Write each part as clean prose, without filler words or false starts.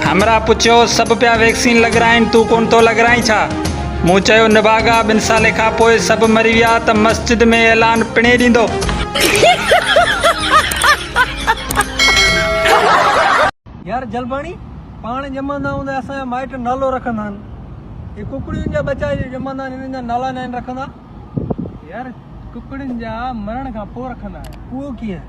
हमरा पुछियो सब पिया वैक्सीन लॻराइनि तू कोन तो लॻराई छा? मूं चयो निभागा 2 साल खां पोइ सभु मरी विया त मस्जिद में ऐलान पिणे ॾींदो। यार जलबाणी पाण जमंदा हूंदा असांजा माइट नालो रखंदा आहिनि, हे कुकड़ियुनि जा बच्चा जमंदा आहिनि हिननि जा नाला न आहिनि रखंदा। यार कुकड़ियुनि जा मरण खां पोइ रखंदा आहिनि। उहो कीअं?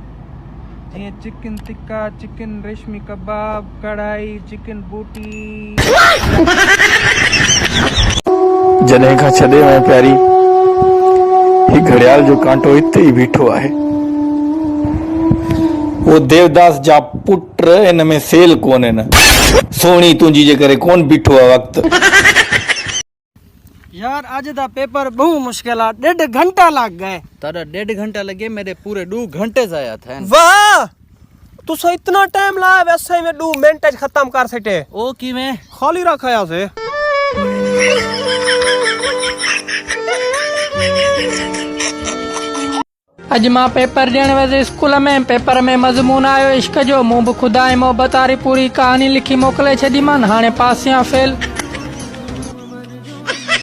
जीअं चिकन टिक्का, चिकन रेशमी कबाब, कढ़ाई, चिकन बूटी। जॾहिं खां छॾे वञ प्यारी, ही घड़ियाल जो कांटो हिते ई बीठो आहे। वो देवदास जा पुट इन में सेल कोन्हे न, सोणी तुंहिंजी जे करे कोन बीठो आहे वक़्तु। यार आज दा पेपर बहु मुश्किल है, 1.5 घंटा लग गए। तारा 1.5 घंटा लगे, मेरे पूरे 2 घंटे जाया थे। वाह तुसा इतना टाइम लाया वैसे में 2 मिनट खत्म कर सके। ओ की में खाली रखाया से अज मां पेपर ॾियण वजे स्कूल में, पेपर में मज़मून आयो इश्क जो, मूं भी खुदा ऐं मोहब्बत वारी पूरी कहानी लिखी मोकले छॾी मान, हाणे पास या फेल।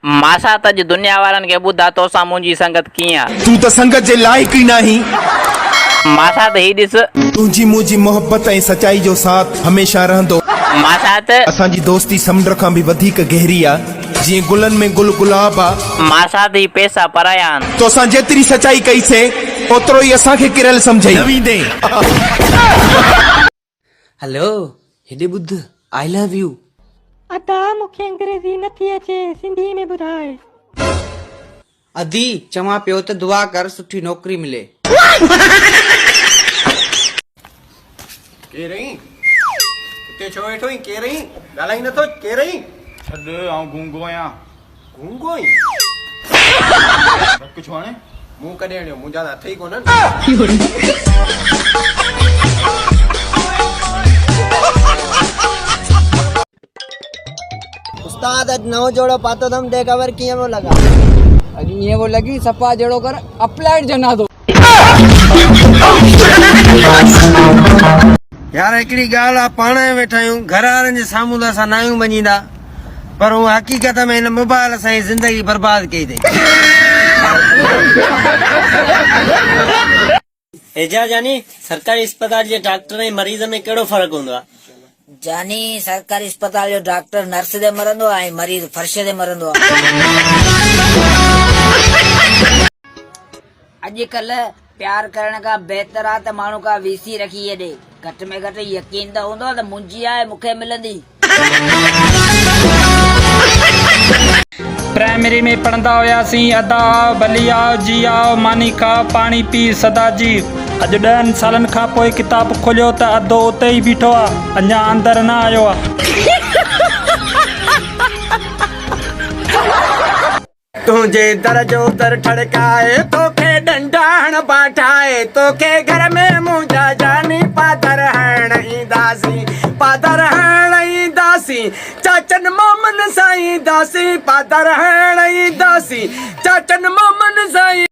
मासा तज दुनिया वारन के बुधा तो सा मुंजी संगत किया, तू तो संगत जे लायक ही नहीं। मासा त ही दिस तुझी मुझी मोहब्बत ऐं सच्चाई जो साथ हमेशा रहंदो। मासा त असांजी दोस्ती समुंड खां भी वधीक गहरी आ, जीअं गुलन में गुल गुलाब आ। मासा त ही पैसा परायान तो असां जेतिरी सच्चाई कई से ओतिरो ई असांखे किरल समझई नवींदे। हेलो हेडे बुद्ध, आई लव यू। अदा मूंखे अंग्रेजी नथी अचे, सिंधी में ॿुधाए। अदी चवां पियो त दुआ कर सुठी नौकरी मिले। के रही ते छो वेठो ही के रही ॻाल्हाई नथो के रही। छॾ आऊं गूंगो आहियां। गूंगो ही कुझु हाणे मुंह कॾहिं हणियो, मुंहिंजा त हथ ई कोन्हनि। उस्ताद अज नओ जोड़ो पातो दम दे खबर किए वो लगा। अॼु ईअं वो लॻी सफ़ा जहिड़ो कर अप्लाइड जना दो। यार हिकिड़ी ॻाल्हि आहे, पाण वेठा आहियूं घर वारनि जे साम्हूं त असां न आहियूं मञींदा, पर हू हक़ीक़त में हिन मोबाइल असांजी ज़िंदगी बर्बाद कई अथई। एजाज जानी सरकारी अस्पताल जे डॉक्टर ऐं मरीज़ में कहिड़ो फ़र्क़ु हूंदो आहे? जानी सरकारी अस्पताल जो डॉक्टर नर्स दे मरंदो आहे, मरीज फर्श दे मरंदो आहे। अॼुकल्ह प्यार करण का बेहतर आहे त माण्हू का वीसी रखी छॾे, घटि में घटि यकीन त हूंदो त मुंहिंजी आहे मूंखे मिलंदी। प्राइमरी में पढ़ंदा हुआसीं अदा बलिया जिया मानी का पानी पी सदा जी। अॼु 10 सालनि खां पोइ किताब खोलियो त अधो उते ई बीठो आहे, अञा अंदर न आयो आहे। तुझे दर जो दर ठड़काए, तोखे डंडाण बाठाए, तोखे घर में मुंहिंजा जानी पादर हण ईंदासीं, पादर हण ईंदासीं, चाचन मामन साईं दासी, पादर हण ईंदासीं, चाचन मामन साईं